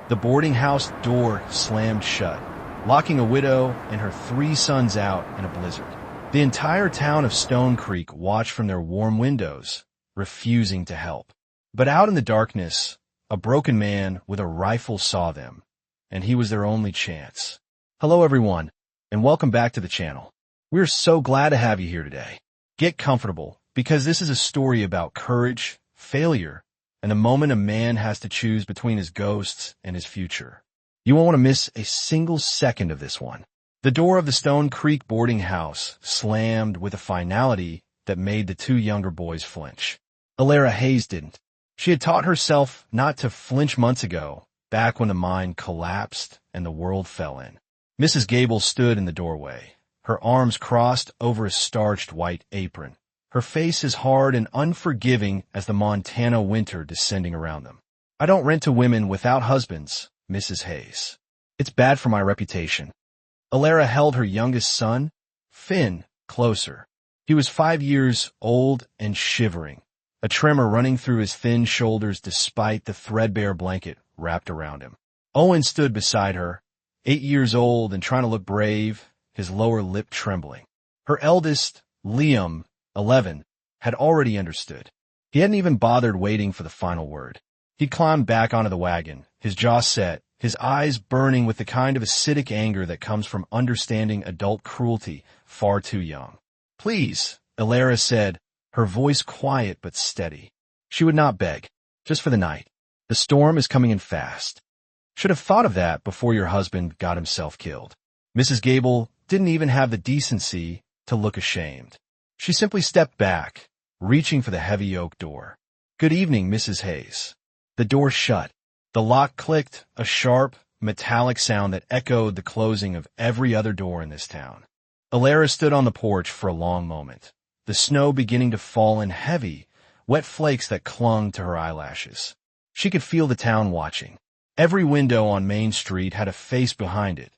The boarding house door slammed shut, locking a widow and her 3 sons out in a blizzard. The entire town of Stone Creek watched from their warm windows, refusing to help. But out in the darkness, a broken man with a rifle saw them, and he was their only chance. Hello everyone, and welcome back to the channel. We're so glad to have you here today. Get comfortable, because this is a story about courage, failure, and the moment a man has to choose between his ghosts and his future. You won't want to miss a single second of this one. The door of the Stone Creek boarding house slammed with a finality that made the 2 younger boys flinch. Elias Hayes didn't. She had taught herself not to flinch months ago, back when the mind collapsed and the world fell in. Mrs. Gable stood in the doorway, her arms crossed over a starched white apron, her face as hard and unforgiving as the Montana winter descending around them. I don't rent to women without husbands, Mrs. Hayes. It's bad for my reputation. Elias held her youngest son, Finn, closer. He was 5 years old and shivering, a tremor running through his thin shoulders despite the threadbare blanket wrapped around him. Owen stood beside her, 8 years old and trying to look brave, his lower lip trembling. Her eldest, Liam, 11, had already understood. He hadn't even bothered waiting for the final word. He climbed back onto the wagon, his jaw set, his eyes burning with the kind of acidic anger that comes from understanding adult cruelty far too young. Please, Elias said, her voice quiet but steady. She would not beg, just for the night. The storm is coming in fast. Should have thought of that before your husband got himself killed. Mrs. Gable didn't even have the decency to look ashamed. She simply stepped back, reaching for the heavy oak door. Good evening, Mrs. Hayes. The door shut. The lock clicked, a sharp, metallic sound that echoed the closing of every other door in this town. Elias stood on the porch for a long moment, the snow beginning to fall in heavy, wet flakes that clung to her eyelashes. She could feel the town watching. Every window on Main Street had a face behind it,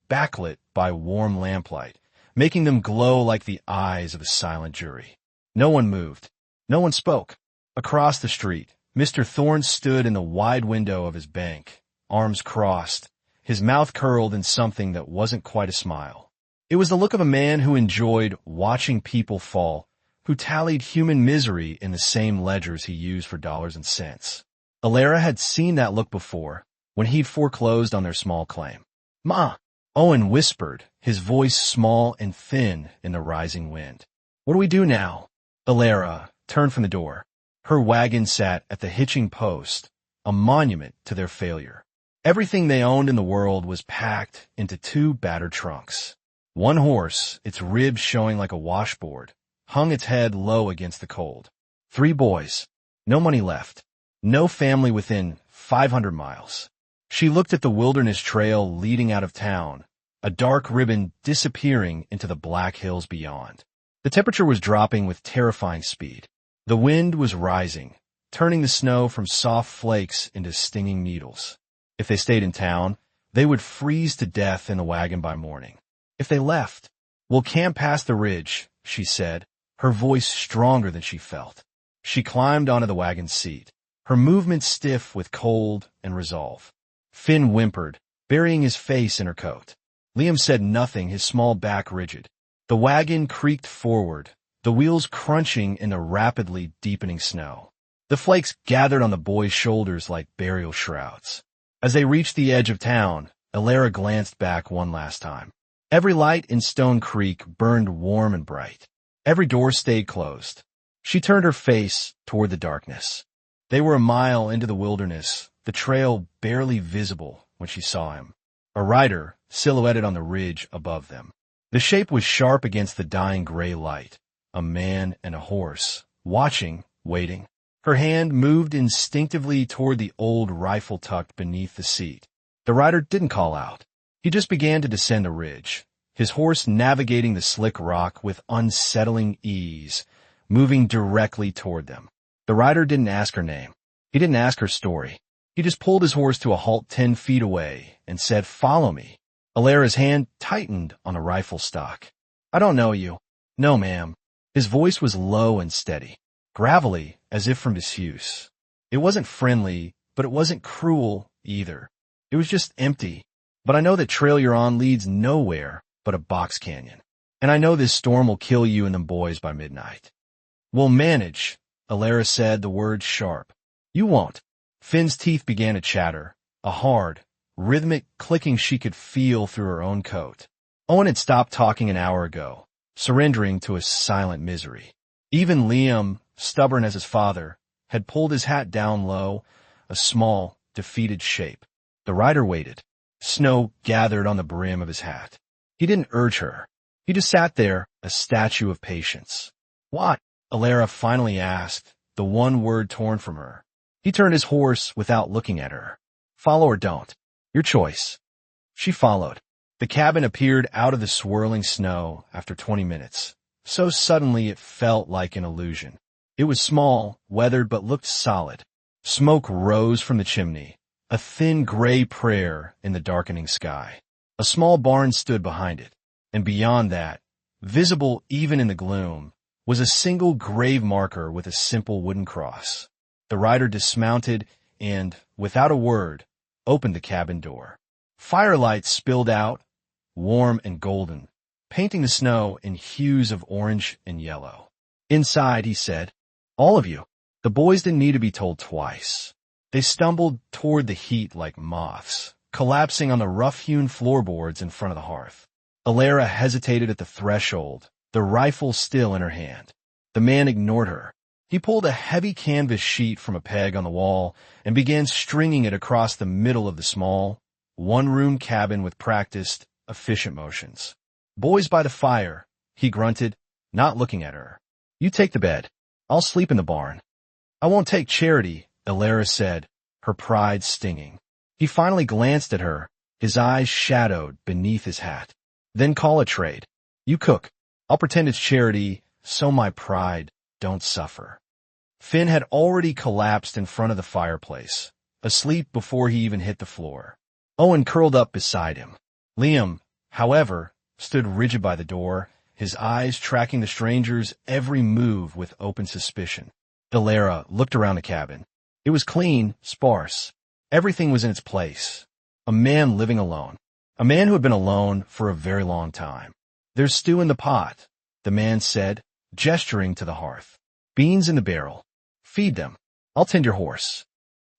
backlit by warm lamplight, making them glow like the eyes of a silent jury. No one moved. No one spoke. Across the street, Mr. Thorne stood in the wide window of his bank, arms crossed, his mouth curled in something that wasn't quite a smile. It was the look of a man who enjoyed watching people fall, who tallied human misery in the same ledgers he used for dollars and cents. Elias had seen that look before, when he'd foreclosed on their small claim. "Ma," Owen whispered, his voice small and thin in the rising wind. "What do we do now?" Elias turned from the door. Her wagon sat at the hitching post, a monument to their failure. Everything they owned in the world was packed into 2 battered trunks. One horse, its ribs showing like a washboard, hung its head low against the cold. 3 boys. No money left. No family within 500 miles. She looked at the wilderness trail leading out of town, a dark ribbon disappearing into the black hills beyond. The temperature was dropping with terrifying speed. The wind was rising, turning the snow from soft flakes into stinging needles. If they stayed in town, they would freeze to death in the wagon by morning. If they left, "We'll camp past the ridge," she said, her voice stronger than she felt. She climbed onto the wagon seat, her movements stiff with cold and resolve. Finn whimpered, burying his face in her coat. Liam said nothing, his small back rigid. The wagon creaked forward, the wheels crunching in the rapidly deepening snow. The flakes gathered on the boys' shoulders like burial shrouds. As they reached the edge of town, Elias glanced back one last time. Every light in Stone Creek burned warm and bright. Every door stayed closed. She turned her face toward the darkness. They were a mile into the wilderness, the trail barely visible when she saw him. A rider silhouetted on the ridge above them. The shape was sharp against the dying gray light. A man and a horse, watching, waiting. Her hand moved instinctively toward the old rifle tucked beneath the seat. The rider didn't call out. He just began to descend the ridge, his horse navigating the slick rock with unsettling ease, moving directly toward them. The rider didn't ask her name. He didn't ask her story. He just pulled his horse to a halt 10 feet away and said, "Follow me." Elias' hand tightened on the rifle stock. "I don't know you." "No, ma'am." His voice was low and steady, gravelly as if from disuse. It wasn't friendly, but it wasn't cruel either. It was just empty. But I know that trail you're on leads nowhere but a box canyon. And I know this storm will kill you and them boys by midnight. We'll manage, Alara said, the words sharp. You won't. Finn's teeth began to chatter, a hard, rhythmic clicking she could feel through her own coat. Owen had stopped talking an hour ago, surrendering to a silent misery. Even Liam, stubborn as his father, had pulled his hat down low, a small, defeated shape. The rider waited. Snow gathered on the brim of his hat. He didn't urge her. He just sat there, a statue of patience. What? Alara finally asked, the one word torn from her. He turned his horse without looking at her. Follow or don't. Your choice. She followed. The cabin appeared out of the swirling snow after 20 minutes. So suddenly it felt like an illusion. It was small, weathered, but looked solid. Smoke rose from the chimney, a thin gray prayer in the darkening sky. A small barn stood behind it, and beyond that, visible even in the gloom, was a single grave marker with a simple wooden cross. The rider dismounted and, without a word, opened the cabin door. Firelight spilled out, warm and golden, painting the snow in hues of orange and yellow. Inside, he said, all of you. The boys didn't need to be told twice. They stumbled toward the heat like moths, collapsing on the rough-hewn floorboards in front of the hearth. Alara hesitated at the threshold, the rifle still in her hand. The man ignored her. He pulled a heavy canvas sheet from a peg on the wall and began stringing it across the middle of the small, one-room cabin with practiced, efficient motions. Boys by the fire, he grunted, not looking at her. You take the bed. I'll sleep in the barn. I won't take charity, Alara said, her pride stinging. He finally glanced at her, his eyes shadowed beneath his hat. Then call a trade. You cook. I'll pretend it's charity, so my pride don't suffer. Finn had already collapsed in front of the fireplace, asleep before he even hit the floor. Owen curled up beside him. Liam, however, stood rigid by the door, his eyes tracking the stranger's every move with open suspicion. Alara looked around the cabin. It was clean, sparse. Everything was in its place. A man living alone. A man who had been alone for a very long time. There's stew in the pot, the man said, gesturing to the hearth. Beans in the barrel. Feed them. I'll tend your horse.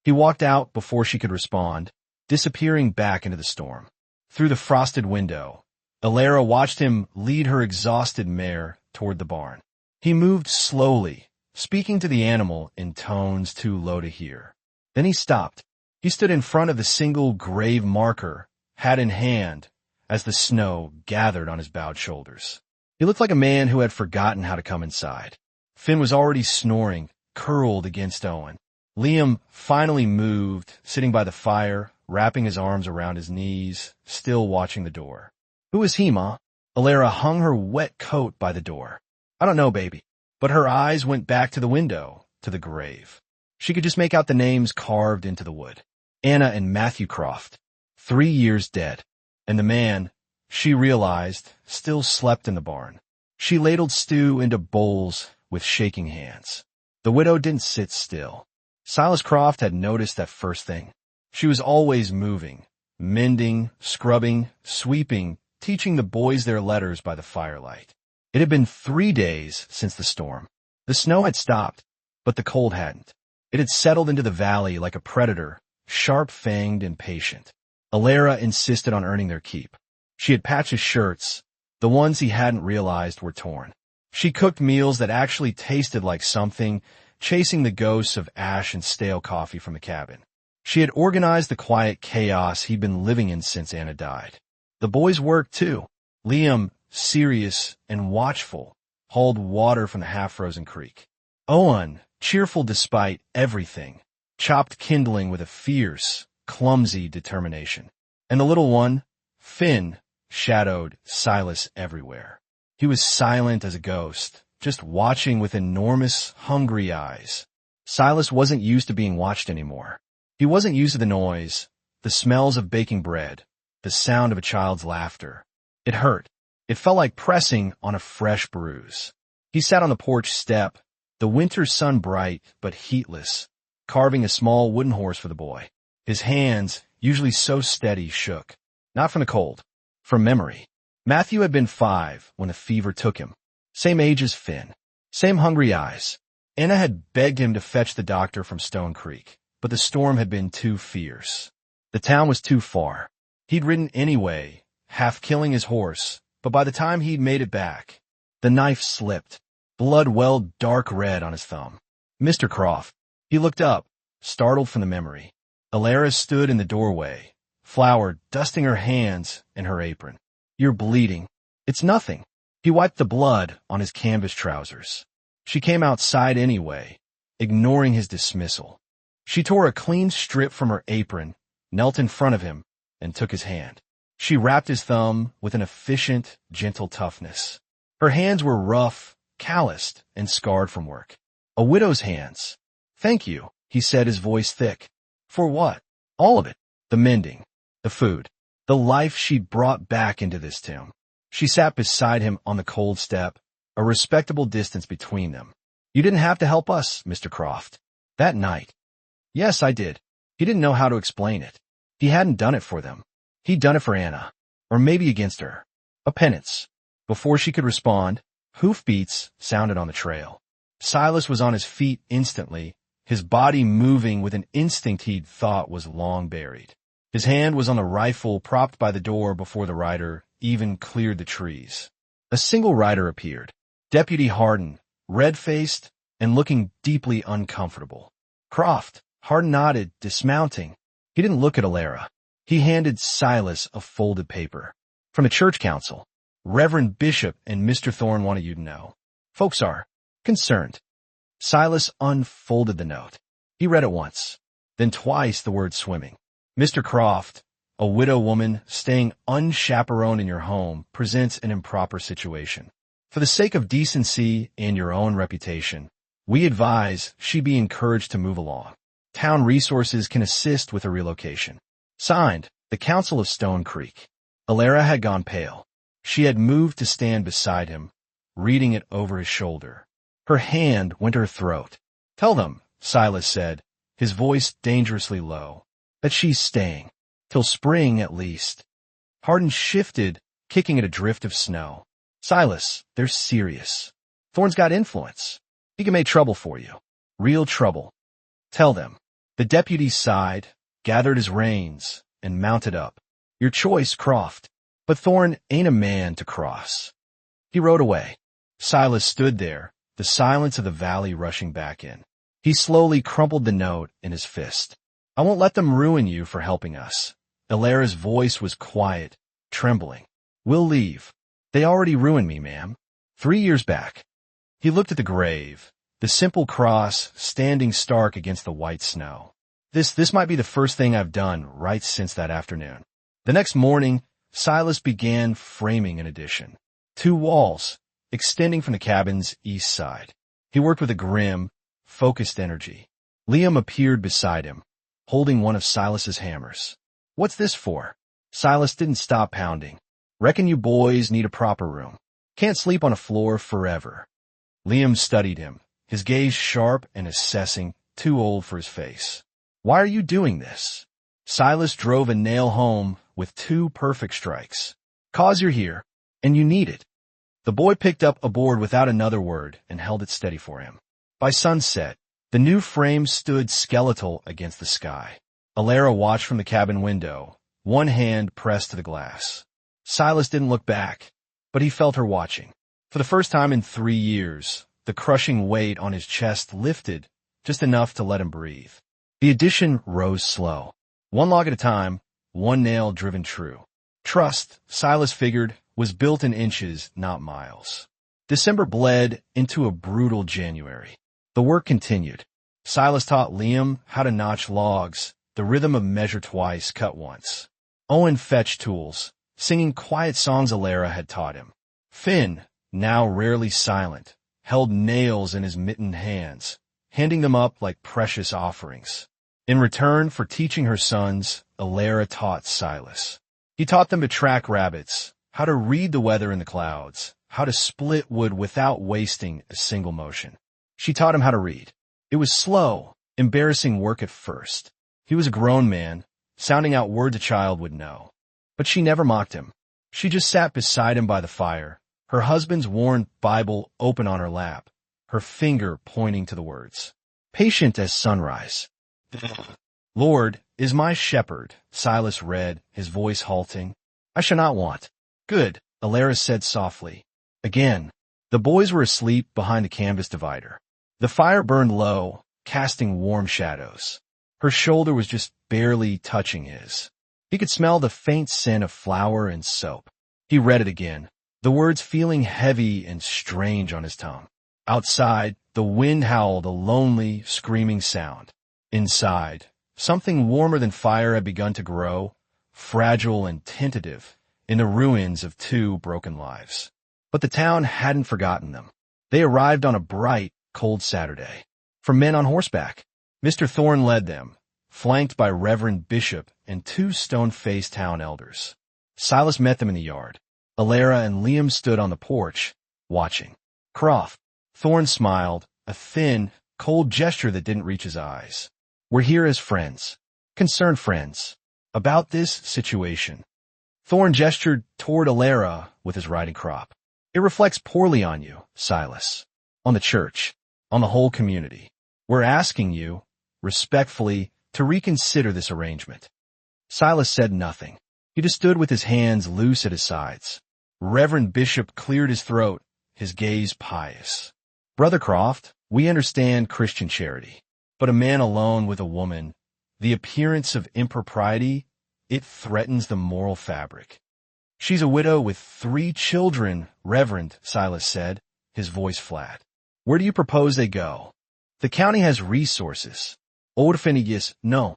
He walked out before she could respond, disappearing back into the storm. Through the frosted window, Alara watched him lead her exhausted mare toward the barn. He moved slowly, speaking to the animal in tones too low to hear. Then he stopped. He stood in front of the single grave marker, hat in hand, as the snow gathered on his bowed shoulders. He looked like a man who had forgotten how to come inside. Finn was already snoring, curled against Owen. Liam finally moved, sitting by the fire, wrapping his arms around his knees, still watching the door. Who is he, Ma? Alara hung her wet coat by the door. I don't know, baby. But her eyes went back to the window, to the grave. She could just make out the names carved into the wood. Anna and Matthew Croft. 3 years dead. And the man, she realized, still slept in the barn. She ladled stew into bowls with shaking hands. The widow didn't sit still. Silas Croft had noticed that first thing. She was always moving, mending, scrubbing, sweeping, teaching the boys their letters by the firelight. It had been 3 days since the storm. The snow had stopped, but the cold hadn't. It had settled into the valley like a predator, sharp-fanged and patient. Alara insisted on earning their keep. She had patched his shirts. The ones he hadn't realized were torn. She cooked meals that actually tasted like something, chasing the ghosts of ash and stale coffee from the cabin. She had organized the quiet chaos he'd been living in since Anna died. The boys worked too. Liam, serious and watchful, hauled water from the half-frozen creek. Owen, cheerful despite everything, chopped kindling with a fierce, clumsy determination. And the little one, Finn, shadowed Silas everywhere. He was silent as a ghost, just watching with enormous, hungry eyes. Silas wasn't used to being watched anymore. He wasn't used to the noise, the smells of baking bread, the sound of a child's laughter. It hurt. It felt like pressing on a fresh bruise. He sat on the porch step, the winter sun bright but heatless, carving a small wooden horse for the boy. His hands, usually so steady, shook. Not from the cold, from memory. Matthew had been 5 when the fever took him. Same age as Finn. Same hungry eyes. Anna had begged him to fetch the doctor from Stone Creek, but the storm had been too fierce. The town was too far. He'd ridden anyway, half killing his horse, but by the time he'd made it back, the knife slipped. Blood welled dark red on his thumb. Mr. Croft. He looked up, startled from the memory. Elias stood in the doorway, flour dusting her hands and her apron. You're bleeding. It's nothing. He wiped the blood on his canvas trousers. She came outside anyway, ignoring his dismissal. She tore a clean strip from her apron, knelt in front of him, and took his hand. She wrapped his thumb with an efficient, gentle toughness. Her hands were rough, calloused, and scarred from work. A widow's hands. Thank you, he said, his voice thick. For what? All of it. The mending, the food, the life she'd brought back into this town. She sat beside him on the cold step, a respectable distance between them. You didn't have to help us, Mr. Croft. That night. Yes, I did. He didn't know how to explain it. He hadn't done it for them. He'd done it for Anna. Or maybe against her. A penance. Before she could respond, hoofbeats sounded on the trail. Silas was on his feet instantly, his body moving with an instinct he'd thought was long buried. His hand was on the rifle propped by the door before the rider even cleared the trees. A single rider appeared. Deputy Hardin, red-faced and looking deeply uncomfortable. Croft, Hardin nodded, dismounting. He didn't look at Alara. He handed Silas a folded paper. From the church council. Reverend Bishop and Mr. Thorne wanted you to know. Folks are concerned. Silas unfolded the note. He read it once, then twice the word swimming. Mr. Croft, a widow woman staying unchaperoned in your home, presents an improper situation. For the sake of decency and your own reputation, we advise she be encouraged to move along. Town resources can assist with a relocation. Signed, the Council of Stone Creek. Alara had gone pale. She had moved to stand beside him, reading it over his shoulder. Her hand went to her throat. Tell them, Silas said, his voice dangerously low, that she's staying. Till spring, at least. Hardin shifted, kicking at a drift of snow. Silas, they're serious. Thorne's got influence. He can make trouble for you. Real trouble. Tell them. The deputy sighed, gathered his reins, and mounted up. Your choice, Croft. But Thorne ain't a man to cross. He rode away. Silas stood there, the silence of the valley rushing back in. He slowly crumpled the note in his fist. I won't let them ruin you for helping us. Alara's voice was quiet, trembling. We'll leave. They already ruined me, ma'am. 3 years back. He looked at the grave, the simple cross standing stark against the white snow. This might be the first thing I've done right since that afternoon. The next morning, Silas began framing an addition. 2 walls, extending from the cabin's east side. He worked with a grim, focused energy. Liam appeared beside him, holding one of Silas's hammers. What's this for? Silas didn't stop pounding. Reckon you boys need a proper room. Can't sleep on a floor forever. Liam studied him, his gaze sharp and assessing, too old for his face. Why are you doing this? Silas drove a nail home with 2 perfect strikes. 'Cause you're here, and you need it. The boy picked up a board without another word and held it steady for him. By sunset, the new frame stood skeletal against the sky. Alara watched from the cabin window, one hand pressed to the glass. Silas didn't look back, but he felt her watching. For the first time in 3 years, the crushing weight on his chest lifted, just enough to let him breathe. The addition rose slow. 1 log at a time, 1 nail driven true. Trust, Silas figured, was built in inches, not miles. December bled into a brutal January. The work continued. Silas taught Liam how to notch logs, the rhythm of measure twice, cut once. Owen fetched tools, singing quiet songs Alara had taught him. Finn, now rarely silent, held nails in his mittened hands, handing them up like precious offerings. In return for teaching her sons, Alara taught Silas. He taught them to track rabbits, how to read the weather in the clouds, how to split wood without wasting a single motion. She taught him how to read. It was slow, embarrassing work at first. He was a grown man, sounding out words a child would know. But she never mocked him. She just sat beside him by the fire, her husband's worn Bible open on her lap, her finger pointing to the words. Patient as sunrise. Lord is my shepherd, Silas read, his voice halting. I shall not want. Good, Elias said softly. Again, the boys were asleep behind the canvas divider. The fire burned low, casting warm shadows. Her shoulder was just barely touching his. He could smell the faint scent of flour and soap. He read it again, the words feeling heavy and strange on his tongue. Outside, the wind howled a lonely, screaming sound. Inside, something warmer than fire had begun to grow, fragile and tentative, in the ruins of 2 broken lives. But the town hadn't forgotten them. They arrived on a bright, cold Saturday. From men on horseback, Mr. Thorne led them, flanked by Reverend Bishop and 2 stone-faced town elders. Silas met them in the yard. Alara and Liam stood on the porch, watching. Croft. Thorne smiled, a thin, cold gesture that didn't reach his eyes. We're here as friends. Concerned friends. About this situation. Thorne gestured toward Alara with his riding crop. It reflects poorly on you, Silas. On the church. On the whole community. We're asking you, respectfully, to reconsider this arrangement. Silas said nothing. He just stood with his hands loose at his sides. Reverend Bishop cleared his throat, his gaze pious. Brother Croft, we understand Christian charity. But a man alone with a woman, the appearance of impropriety, it threatens the moral fabric. She's a widow with 3 children, Reverend, Silas said, his voice flat. Where do you propose they go? The county has resources. Orphanages, no.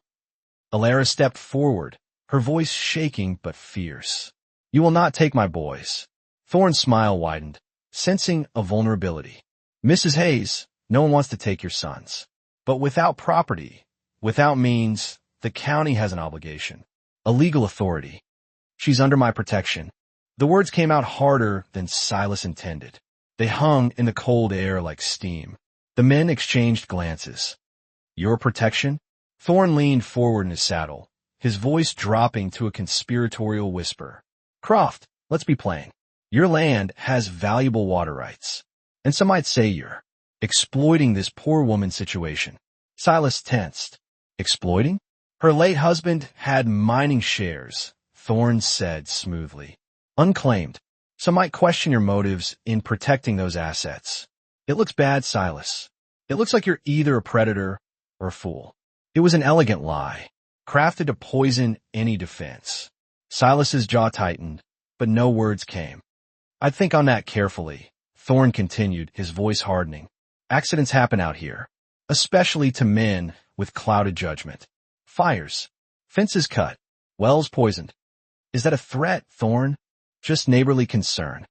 Alara stepped forward, her voice shaking but fierce. You will not take my boys. Thorne's smile widened, sensing a vulnerability. Mrs. Hayes, no one wants to take your sons. But without property, without means, the county has an obligation. A legal authority. She's under my protection. The words came out harder than Silas intended. They hung in the cold air like steam. The men exchanged glances. Your protection? Thorne leaned forward in his saddle, his voice dropping to a conspiratorial whisper. Croft, let's be plain. Your land has valuable water rights. And some might say you're exploiting this poor woman's situation. Silas tensed. Exploiting? Her late husband had mining shares, Thorne said smoothly. Unclaimed. Some might question your motives in protecting those assets. It looks bad, Silas. It looks like you're either a predator or a fool. It was an elegant lie, crafted to poison any defense. Silas's jaw tightened, but no words came. I'd think on that carefully, Thorne continued, his voice hardening. Accidents happen out here, especially to men with clouded judgment. Fires, fences cut, wells poisoned. Is that a threat, Thorne? Just neighborly concern.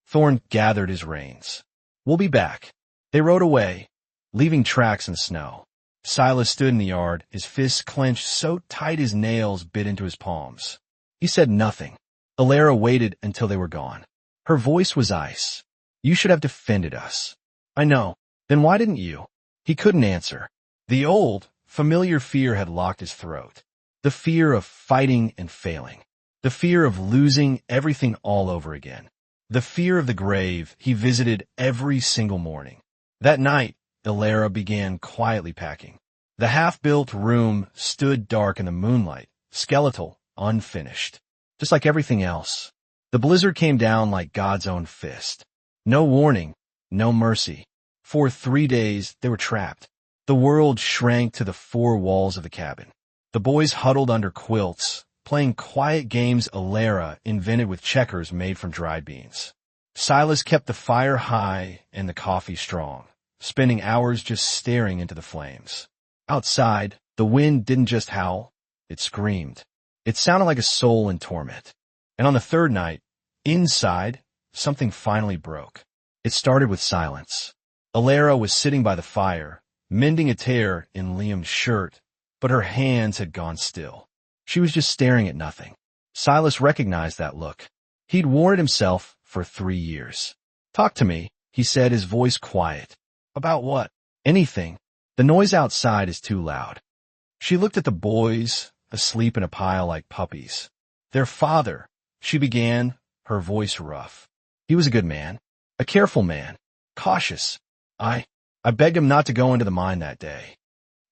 Thorne gathered his reins. We'll be back. They rode away, leaving tracks in the snow. Silas stood in the yard, his fists clenched so tight his nails bit into his palms. He said nothing. Alara waited until they were gone. Her voice was ice. You should have defended us. I know. Then why didn't you? He couldn't answer. The old, familiar fear had locked his throat. The fear of fighting and failing. The fear of losing everything all over again. The fear of the grave he visited every single morning. That night, Alara began quietly packing. The half-built room stood dark in the moonlight, skeletal, unfinished. Just like everything else. The blizzard came down like God's own fist. No warning, no mercy. For 3 days, they were trapped. The world shrank to the 4 walls of the cabin. The boys huddled under quilts, playing quiet games Alara invented with checkers made from dried beans. Silas kept the fire high and the coffee strong, spending hours just staring into the flames. Outside, the wind didn't just howl, it screamed. It sounded like a soul in torment. And on the 3rd night, inside, something finally broke. It started with silence. Alara was sitting by the fire, mending a tear in Liam's shirt, but her hands had gone still. She was just staring at nothing. Silas recognized that look. He'd worn it himself for 3 years. Talk to me, he said, his voice quiet. About what? Anything. The noise outside is too loud. She looked at the boys, asleep in a pile like puppies. Their father, she began, her voice rough. He was a good man, a careful man, cautious. I begged him not to go into the mine that day.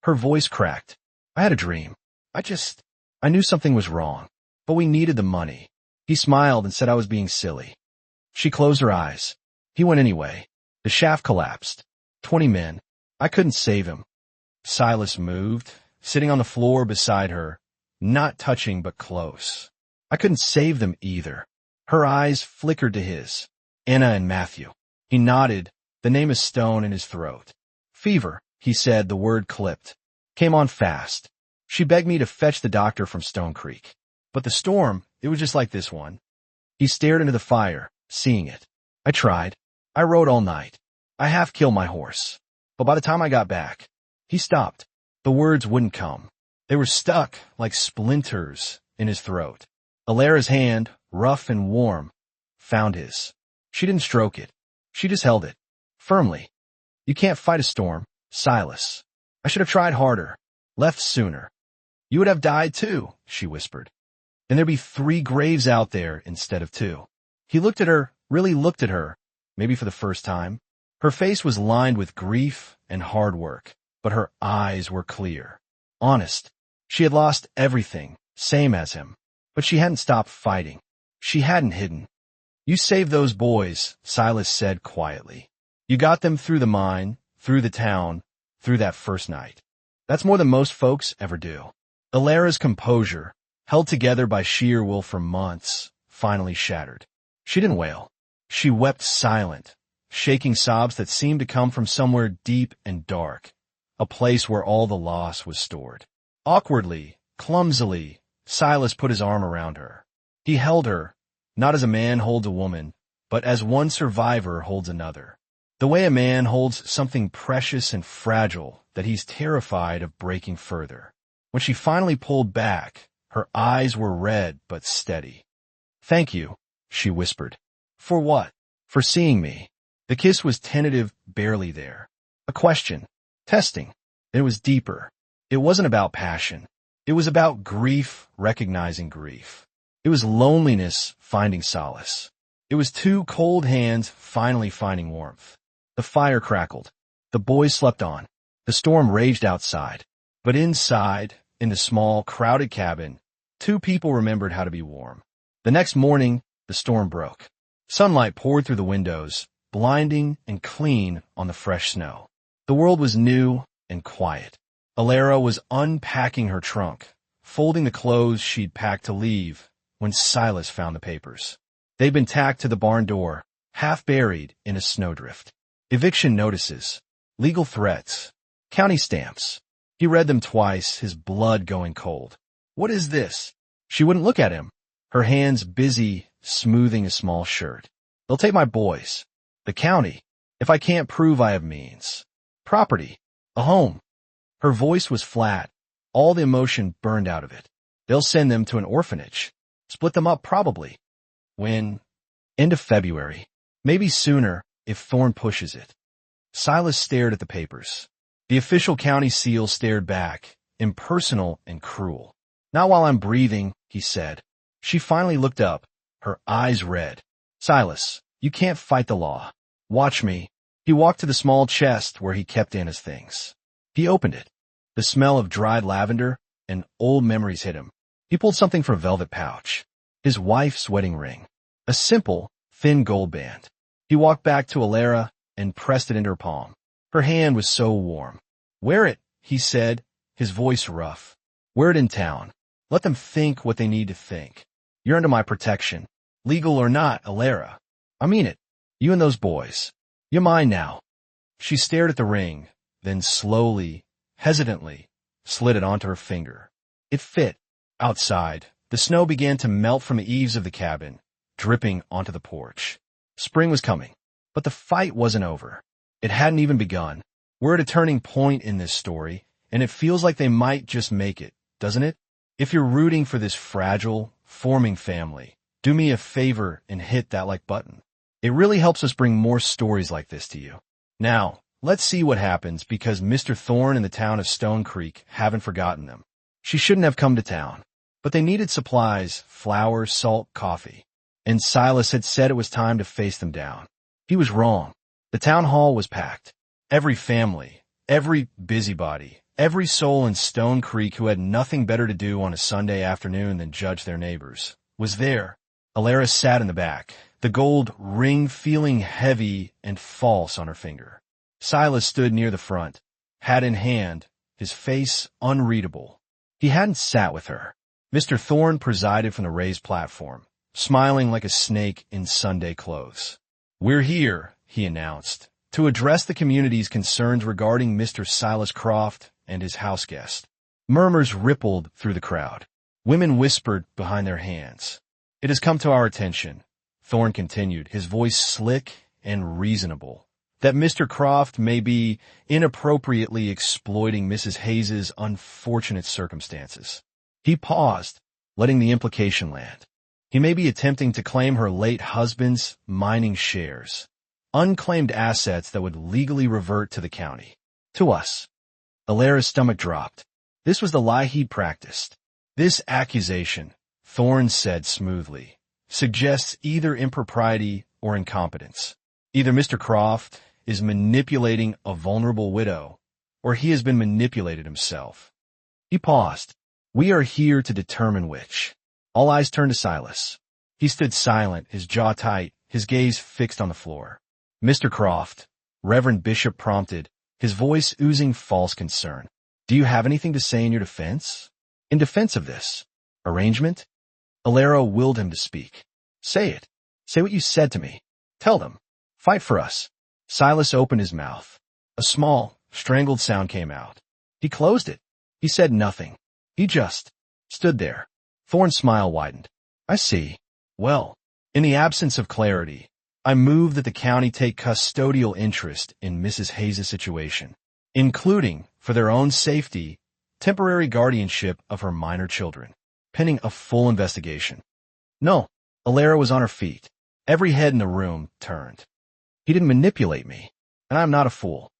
Her voice cracked. I had a dream. I knew something was wrong, but we needed the money. He smiled and said I was being silly. She closed her eyes. He went anyway. The shaft collapsed. 20 men. I couldn't save him. Silas moved, sitting on the floor beside her, not touching but close. I couldn't save them either. Her eyes flickered to his. Anna and Matthew. He nodded, the name of Stone in his throat. Fever, he said, the word clipped. Came on fast. She begged me to fetch the doctor from Stone Creek. But the storm, it was just like this one. He stared into the fire, seeing it. I tried. I rode all night. I half killed my horse. But by the time I got back, he stopped. The words wouldn't come. They were stuck like splinters in his throat. Alara's hand, rough and warm, found his. She didn't stroke it. She just held it. Firmly. You can't fight a storm, Silas. I should have tried harder. Left sooner. You would have died too, she whispered. And there'd be 3 graves out there instead of 2. He looked at her, really looked at her, maybe for the first time. Her face was lined with grief and hard work, but her eyes were clear. Honest. She had lost everything, same as him. But she hadn't stopped fighting. She hadn't hidden. You saved those boys, Silas said quietly. You got them through the mine, through the town, through that first night. That's more than most folks ever do. Alara's composure, held together by sheer will for months, finally shattered. She didn't wail. She wept silent, shaking sobs that seemed to come from somewhere deep and dark, a place where all the loss was stored. Awkwardly, clumsily, Silas put his arm around her. He held her, not as a man holds a woman, but as one survivor holds another. The way a man holds something precious and fragile that he's terrified of breaking further. When she finally pulled back, her eyes were red but steady. Thank you, she whispered. For what? For seeing me. The kiss was tentative, barely there. A question. Testing. It was deeper. It wasn't about passion. It was about grief, recognizing grief. It was loneliness, finding solace. It was 2 cold hands finally finding warmth. The fire crackled. The boys slept on. The storm raged outside. But inside, in the small, crowded cabin, 2 people remembered how to be warm. The next morning, the storm broke. Sunlight poured through the windows, blinding and clean on the fresh snow. The world was new and quiet. Alara was unpacking her trunk, folding the clothes she'd packed to leave, when Silas found the papers. They'd been tacked to the barn door, half buried in a snowdrift. Eviction notices, legal threats, county stamps. He read them twice, his blood going cold. What is this? She wouldn't look at him, her hands busy smoothing a small shirt. They'll take my boys. The county, if I can't prove I have means. Property, a home. Her voice was flat, all the emotion burned out of it. They'll send them to an orphanage. Split them up probably. When? End of February. Maybe sooner, if Thorne pushes it. Silas stared at the papers. The official county seal stared back, impersonal and cruel. Not while I'm breathing, he said. She finally looked up, her eyes red. Silas, you can't fight the law. Watch me. He walked to the small chest where he kept Anna's things. He opened it. The smell of dried lavender and old memories hit him. He pulled something from a velvet pouch. His wife's wedding ring. A simple, thin gold band. He walked back to Alara and pressed it into her palm. Her hand was so warm. Wear it, he said, his voice rough. Wear it in town. Let them think what they need to think. You're under my protection. Legal or not, Alara. I mean it. You and those boys. You're mine now. She stared at the ring, then slowly, hesitantly, slid it onto her finger. It fit. Outside, the snow began to melt from the eaves of the cabin, dripping onto the porch. Spring was coming, but the fight wasn't over. It hadn't even begun. We're at a turning point in this story, and it feels like they might just make it, doesn't it? If you're rooting for this fragile, forming family, do me a favor and hit that like button. It really helps us bring more stories like this to you. Now, let's see what happens because Mr. Thorne and the town of Stone Creek haven't forgotten them. She shouldn't have come to town. But they needed supplies, flour, salt, coffee. And Silas had said it was time to face them down. He was wrong. The town hall was packed. Every family, every busybody, every soul in Stone Creek who had nothing better to do on a Sunday afternoon than judge their neighbors was there. Elias sat in the back, the gold ring feeling heavy and false on her finger. Silas stood near the front, hat in hand, his face unreadable. He hadn't sat with her. Mr. Thorne presided from the raised platform, smiling like a snake in Sunday clothes. "We're here," he announced, "to address the community's concerns regarding Mr. Silas Croft and his house guest." Murmurs rippled through the crowd. Women whispered behind their hands. "It has come to our attention," Thorne continued, his voice slick and reasonable, "that Mr. Croft may be inappropriately exploiting Mrs. Hayes's unfortunate circumstances." He paused, letting the implication land. He may be attempting to claim her late husband's mining shares, unclaimed assets that would legally revert to the county. To us. Alara's stomach dropped. This was the lie he'd practiced. This accusation, Thorne said smoothly, suggests either impropriety or incompetence. Either Mr. Croft is manipulating a vulnerable widow, or he has been manipulated himself. He paused. "We are here to determine which." All eyes turned to Silas. He stood silent, his jaw tight, his gaze fixed on the floor. "Mr. Croft," Reverend Bishop prompted, his voice oozing false concern, "do you have anything to say in your defense? In defense of this arrangement?" Alara willed him to speak. "Say it. Say what you said to me. Tell them. Fight for us." Silas opened his mouth. A small, strangled sound came out. He closed it. He said nothing. He just stood there. Thorne's smile widened. "I see. Well, in the absence of clarity, I move that the county take custodial interest in Mrs. Hayes' situation, including, for their own safety, temporary guardianship of her minor children, pending a full investigation." "No." Alara was on her feet. Every head in the room turned. "He didn't manipulate me, and I'm not a fool."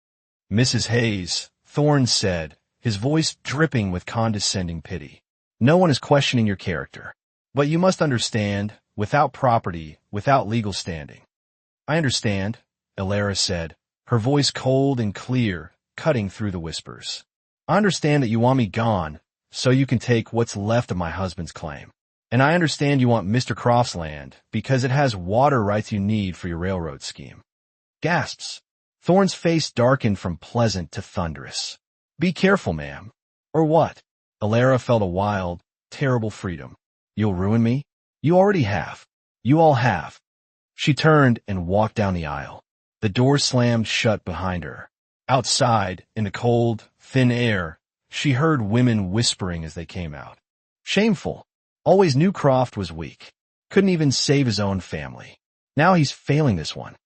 "Mrs. Hayes," Thorne said, his voice dripping with condescending pity, "no one is questioning your character. But you must understand, without property, without legal standing." "I understand," Alara said, her voice cold and clear, cutting through the whispers. "I understand that you want me gone, so you can take what's left of my husband's claim. And I understand you want Mr. Croft's land, because it has water rights you need for your railroad scheme." Gasps. Thorne's face darkened from pleasant to thunderous. "Be careful, ma'am." "Or what?" Alara felt a wild, terrible freedom. "You'll ruin me? You already have. You all have." She turned and walked down the aisle. The door slammed shut behind her. Outside, in the cold, thin air, she heard women whispering as they came out. Shameful. Always knew Croft was weak. Couldn't even save his own family. Now he's failing this one.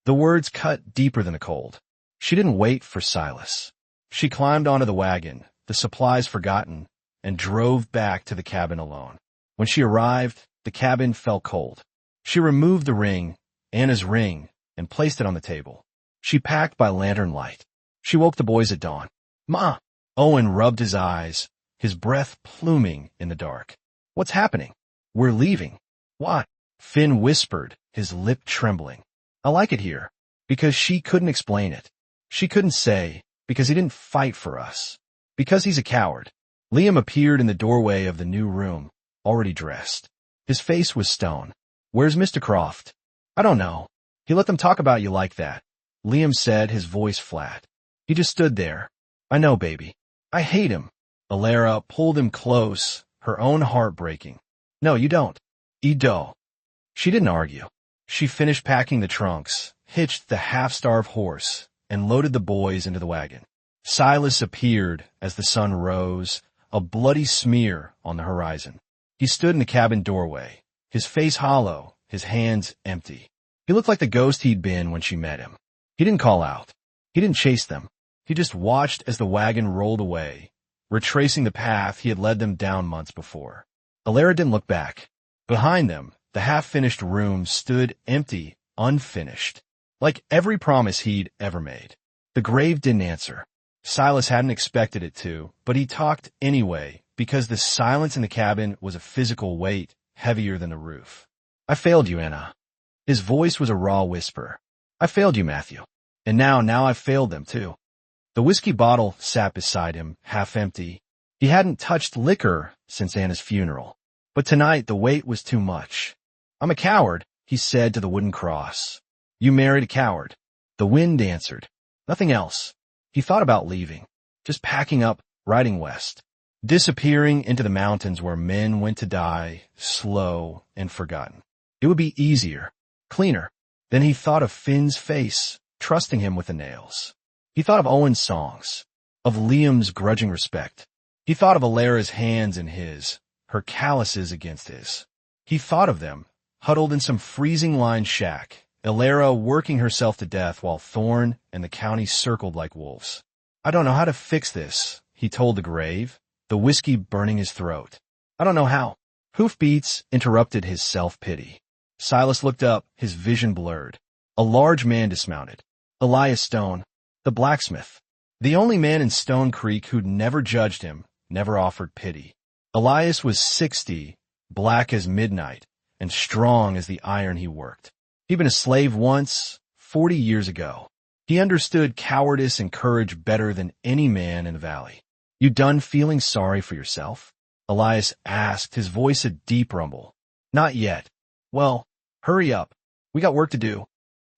The words cut deeper than the cold. She didn't wait for Silas. She climbed onto the wagon, the supplies forgotten, and drove back to the cabin alone. When she arrived, the cabin felt cold. She removed the ring, Anna's ring, and placed it on the table. She packed by lantern light. She woke the boys at dawn. "Ma!" Owen rubbed his eyes, his breath pluming in the dark. "What's happening?" "We're leaving." "What?" Finn whispered, his lip trembling. "I like it here." Because she couldn't explain it. She couldn't say, because he didn't fight for us. Because he's a coward. Liam appeared in the doorway of the new room, already dressed. His face was stone. "Where's Mr. Croft?" "I don't know. He let them talk about you like that," Liam said, his voice flat. "He just stood there." "I know, baby. I hate him." Alara pulled him close, her own heart breaking. "No, you don't." "Edo." She didn't argue. She finished packing the trunks, hitched the half-starved horse, and loaded the boys into the wagon. Silas appeared as the sun rose, a bloody smear on the horizon. He stood in the cabin doorway, his face hollow, his hands empty. He looked like the ghost he'd been when she met him. He didn't call out. He didn't chase them. He just watched as the wagon rolled away, retracing the path he had led them down months before. Alara didn't look back. Behind them, the half-finished room stood empty, unfinished, like every promise he'd ever made. The grave didn't answer. Silas hadn't expected it to, but he talked anyway, because the silence in the cabin was a physical weight heavier than the roof. I failed you, Anna. His voice was a raw whisper. I failed you, Matthew. And now I've failed them, too. The whiskey bottle sat beside him, half empty. He hadn't touched liquor since Anna's funeral. But tonight the weight was too much. I'm a coward, he said to the wooden cross. You married a coward. The wind answered. Nothing else. He thought about leaving, just packing up, riding west, disappearing into the mountains where men went to die, slow and forgotten. It would be easier, cleaner. Then he thought of Finn's face, trusting him with the nails. He thought of Owen's songs, of Liam's grudging respect. He thought of Alara's hands in his, her calluses against his. He thought of them, huddled in some freezing-lined shack, Alara working herself to death while Thorne and the county circled like wolves. I don't know how to fix this, he told the grave, the whiskey burning his throat. I don't know how. Hoofbeats interrupted his self-pity. Silas looked up, his vision blurred. A large man dismounted. Elias Stone, the blacksmith. The only man in Stone Creek who'd never judged him, never offered pity. Elias was 60, black as midnight, and strong as the iron he worked. He'd been a slave once, 40 years ago. He understood cowardice and courage better than any man in the valley. You done feeling sorry for yourself? Elias asked, his voice a deep rumble. Not yet. Well, hurry up. We got work to do.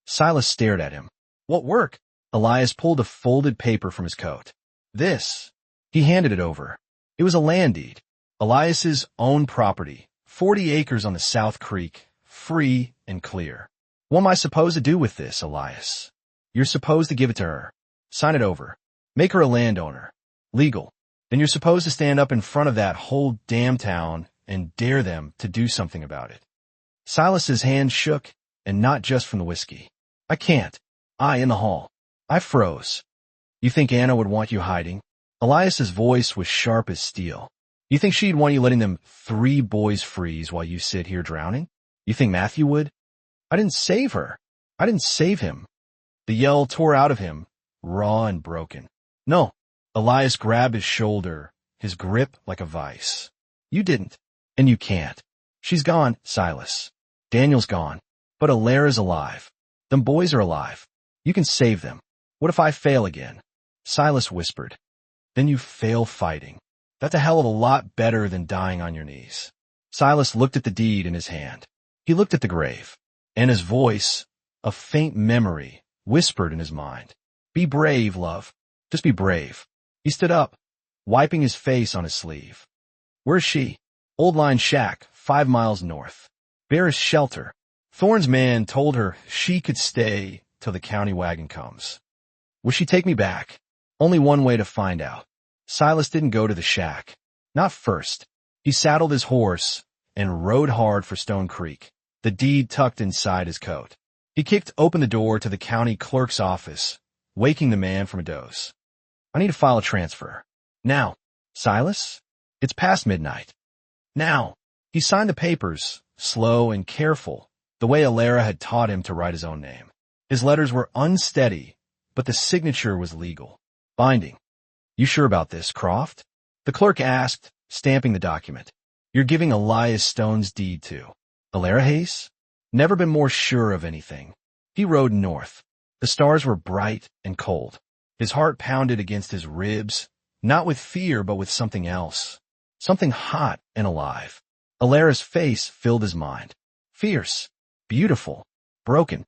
Silas stared at him. What work? Elias pulled a folded paper from his coat. This. He handed it over. It was a land deed. Elias's own property, 40 acres on the South Creek, free and clear. What am I supposed to do with this, Elias? You're supposed to give it to her. Sign it over. Make her a landowner. Legal. Then you're supposed to stand up in front of that whole damn town and dare them to do something about it. Silas's hand shook, and not just from the whiskey. I can't. In the hall. I froze. You think Anna would want you hiding? Elias's voice was sharp as steel. You think she'd want you letting them 3 boys freeze while you sit here drowning? You think Matthew would? I didn't save her. I didn't save him. The yell tore out of him, raw and broken. No. Elias grabbed his shoulder, his grip like a vice. You didn't, and you can't. She's gone, Silas. Daniel's gone, but Alara's alive. Them boys are alive. You can save them. What if I fail again? Silas whispered. Then you fail fighting. That's a hell of a lot better than dying on your knees. Silas looked at the deed in his hand. He looked at the grave, and his voice, a faint memory, whispered in his mind. Be brave, love. Just be brave. He stood up, wiping his face on his sleeve. Where's she? Old Line Shack, 5 miles north. Barest shelter. Thorne's man told her she could stay till the county wagon comes. Will she take me back? Only one way to find out. Silas didn't go to the shack. Not first. He saddled his horse and rode hard for Stone Creek, the deed tucked inside his coat. He kicked open the door to the county clerk's office, waking the man from a doze. I need to file a transfer. Now. Silas? It's past midnight. Now. He signed the papers, slow and careful, the way Alara had taught him to write his own name. His letters were unsteady, but the signature was legal. Binding. You sure about this, Croft? The clerk asked, stamping the document. You're giving Elias Stone's deed to Alara Hayes? Never been more sure of anything. He rode north. The stars were bright and cold. His heart pounded against his ribs, not with fear but with something else. Something hot and alive. Alara's face filled his mind. Fierce, beautiful, broken.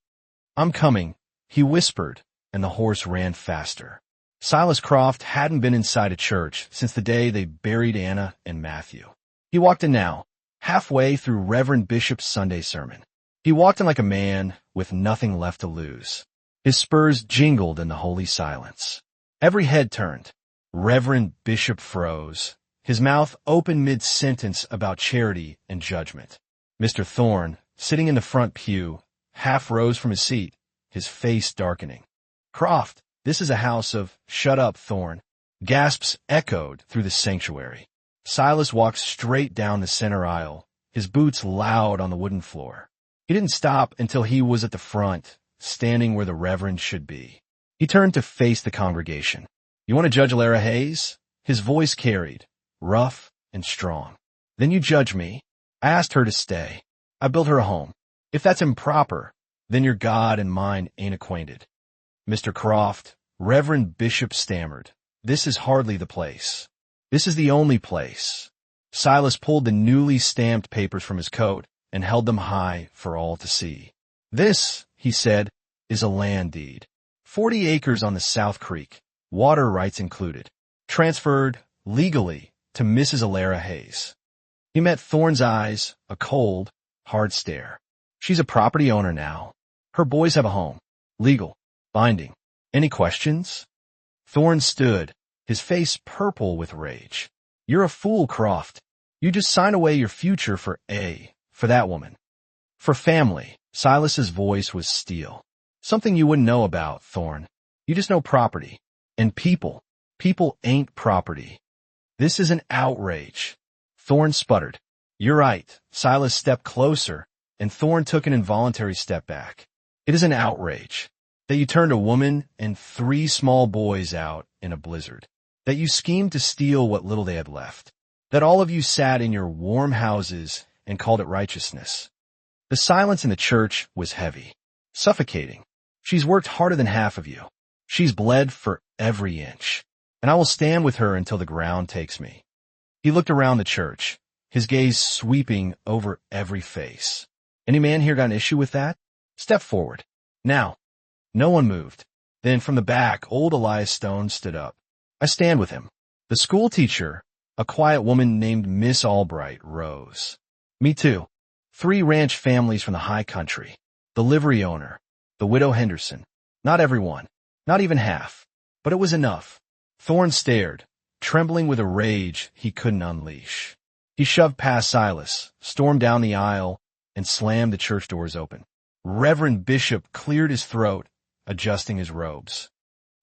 I'm coming, he whispered, and the horse ran faster. Silas Croft hadn't been inside a church since the day they buried Anna and Matthew. He walked in now, halfway through Reverend Bishop's Sunday sermon. He walked in like a man with nothing left to lose. His spurs jingled in the holy silence. Every head turned. Reverend Bishop froze, his mouth open mid-sentence about charity and judgment. Mr. Thorne, sitting in the front pew, half rose from his seat, his face darkening. Croft, this is a house of shut up, Thorne. Gasps echoed through the sanctuary. Silas walked straight down the center aisle, his boots loud on the wooden floor. He didn't stop until he was at the front, standing where the Reverend should be. He turned to face the congregation. You want to judge Alara Hayes? His voice carried, rough, and strong. Then you judge me. I asked her to stay. I built her a home. If that's improper, then your God and mine ain't acquainted. Mr. Croft, Reverend Bishop stammered, this is hardly the place. This is the only place. Silas pulled the newly stamped papers from his coat and held them high for all to see. This, he said, is a land deed. 40 acres on the South Creek, water rights included. Transferred, legally, to Mrs. Alara Hayes. He met Thorne's eyes, a cold, hard stare. She's a property owner now. Her boys have a home. Legal. Binding. Any questions? Thorne stood, his face purple with rage. You're a fool, Croft. You just sign away your future for that woman. For family. Silas's voice was steel. Something you wouldn't know about, Thorne. You just know property. And people. People ain't property. This is an outrage. Thorne sputtered. You're right. Silas stepped closer, and Thorne took an involuntary step back. It is an outrage. That you turned a woman and 3 small boys out in a blizzard. That you schemed to steal what little they had left. That all of you sat in your warm houses and called it righteousness. The silence in the church was heavy. Suffocating. She's worked harder than half of you. She's bled for every inch. And I will stand with her until the ground takes me. He looked around the church, his gaze sweeping over every face. Any man here got an issue with that? Step forward. Now. No one moved. Then from the back, old Elias Stone stood up. I stand with him. The school teacher, a quiet woman named Miss Albright, rose. Me too. 3 ranch families from the high country. The livery owner. The widow Henderson. Not everyone. Not even half. But it was enough. Thorne stared, trembling with a rage he couldn't unleash. He shoved past Silas, stormed down the aisle, and slammed the church doors open. Reverend Bishop cleared his throat, adjusting his robes.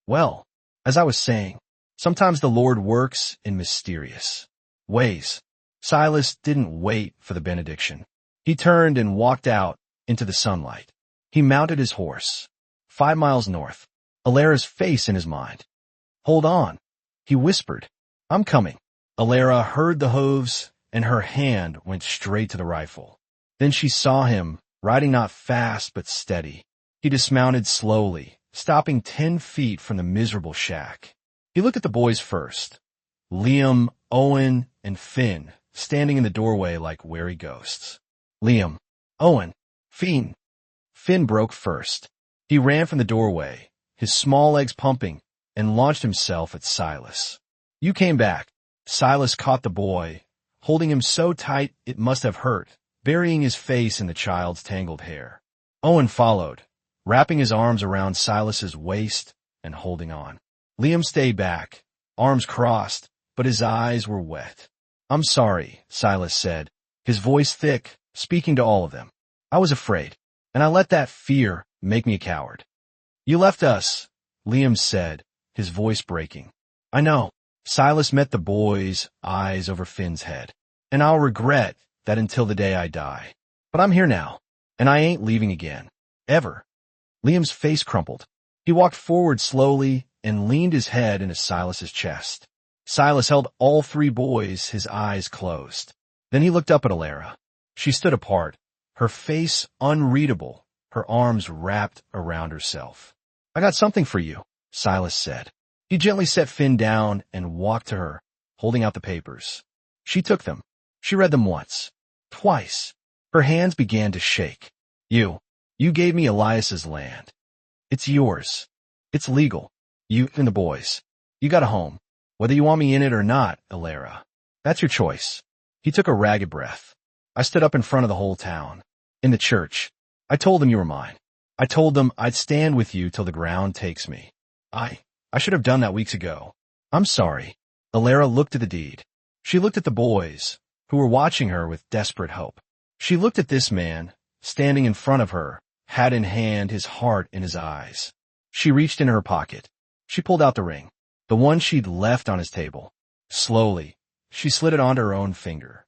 Well, as I was saying, sometimes the Lord works in mysterious ways. Silas didn't wait for the benediction. He turned and walked out into the sunlight. He mounted his horse. 5 miles north, Alara's face in his mind. Hold on, he whispered. I'm coming. Alara heard the hooves, and her hand went straight to the rifle. Then she saw him, riding not fast but steady. He dismounted slowly, stopping 10 feet from the miserable shack. He looked at the boys first. Liam, Owen, and Finn, standing in the doorway like wary ghosts. Liam, Owen, Finn. Finn broke first. He ran from the doorway, his small legs pumping, and launched himself at Silas. You came back. Silas caught the boy, holding him so tight it must have hurt, burying his face in the child's tangled hair. Owen followed, wrapping his arms around Silas's waist and holding on. Liam stayed back, arms crossed, but his eyes were wet. I'm sorry, Silas said, his voice thick, speaking to all of them. I was afraid, and I let that fear make me a coward. You left us, Liam said, his voice breaking. I know. Silas met the boy's eyes over Finn's head. And I'll regret that until the day I die. But I'm here now, and I ain't leaving again. Ever. Liam's face crumpled. He walked forward slowly and leaned his head into Silas's chest. Silas held all 3 boys, his eyes closed. Then he looked up at Alara. She stood apart, her face unreadable, her arms wrapped around herself. I got something for you, Silas said. He gently set Finn down and walked to her, holding out the papers. She took them. She read them once. Twice. Her hands began to shake. You gave me Elias's land. It's yours. It's legal. You and the boys. You got a home. Whether you want me in it or not, Alara. That's your choice. He took a ragged breath. I stood up in front of the whole town. In the church. I told them you were mine. I told them I'd stand with you till the ground takes me. I should have done that weeks ago. I'm sorry. Alara looked at the deed. She looked at the boys, who were watching her with desperate hope. She looked at this man, standing in front of her, hat in hand, his heart in his eyes. She reached in her pocket. She pulled out the ring, the one she'd left on his table. Slowly, she slid it onto her own finger.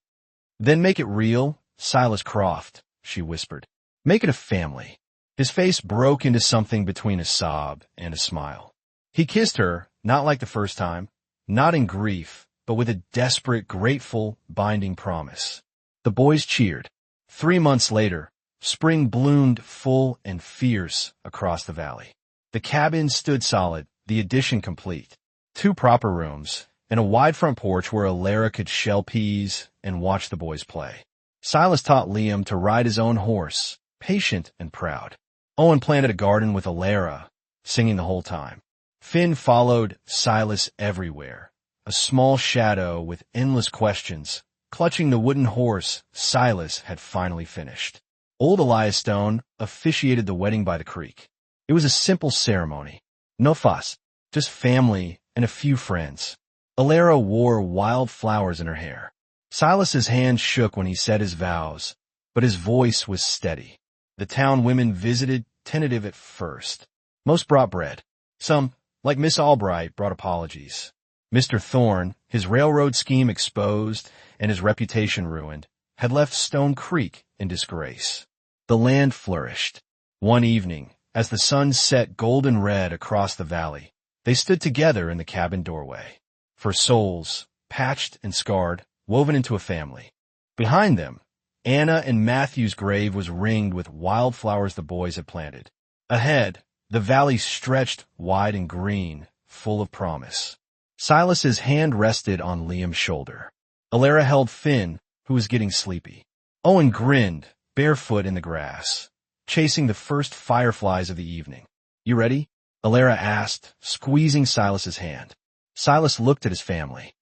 Then make it real, Silas Croft, she whispered. Make it a family. His face broke into something between a sob and a smile. He kissed her, not like the first time, not in grief, but with a desperate, grateful, binding promise. The boys cheered. 3 months later, spring bloomed full and fierce across the valley. The cabin stood solid, the addition complete. 2 proper rooms, and a wide front porch where Alara could shell peas and watch the boys play. Silas taught Liam to ride his own horse, patient and proud. Owen planted a garden with Alara, singing the whole time. Finn followed Silas everywhere, a small shadow with endless questions, clutching the wooden horse Silas had finally finished. Old Elias Stone officiated the wedding by the creek. It was a simple ceremony. No fuss, just family and a few friends. Alara wore wild flowers in her hair. Silas's hand shook when he said his vows, but his voice was steady. The town women visited, tentative at first. Most brought bread. Some, like Miss Albright, brought apologies. Mr. Thorne, his railroad scheme exposed and his reputation ruined, had left Stone Creek in disgrace. The land flourished. One evening, as the sun set golden red across the valley, they stood together in the cabin doorway. For souls, patched and scarred, woven into a family. Behind them, Anna and Matthew's grave was ringed with wildflowers the boys had planted. Ahead, the valley stretched wide and green, full of promise. Silas's hand rested on Liam's shoulder. Alara held Finn, who was getting sleepy. Owen grinned, barefoot in the grass, chasing the first fireflies of the evening. "You ready?" Alara asked, squeezing Silas's hand. Silas looked at his family,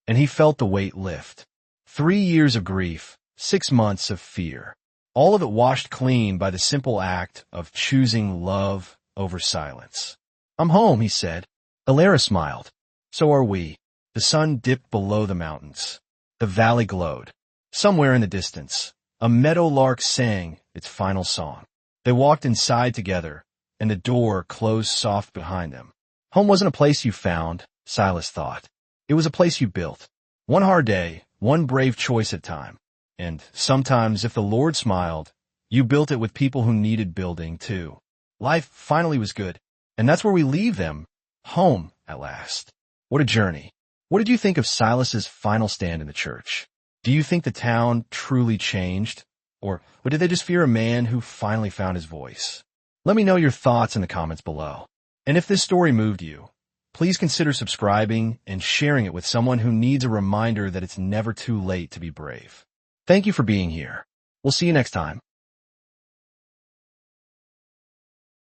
and he felt the weight lift. 3 years of grief, 6 months of fear, all of it washed clean by the simple act of choosing love over silence. "I'm home," he said. Alara smiled. "So are we." The sun dipped below the mountains. The valley glowed. Somewhere in the distance, a meadowlark sang its final song. They walked inside together, and the door closed soft behind them. Home wasn't a place you found, Silas thought. It was a place you built. One hard day, one brave choice at a time. And sometimes, if the Lord smiled, you built it with people who needed building too. Life finally was good, and that's where we leave them. Home, at last. What a journey. What did you think of Silas's final stand in the church? Do you think the town truly changed? Or did they just fear a man who finally found his voice? Let me know your thoughts in the comments below. And if this story moved you, please consider subscribing and sharing it with someone who needs a reminder that it's never too late to be brave. Thank you for being here. We'll see you next time.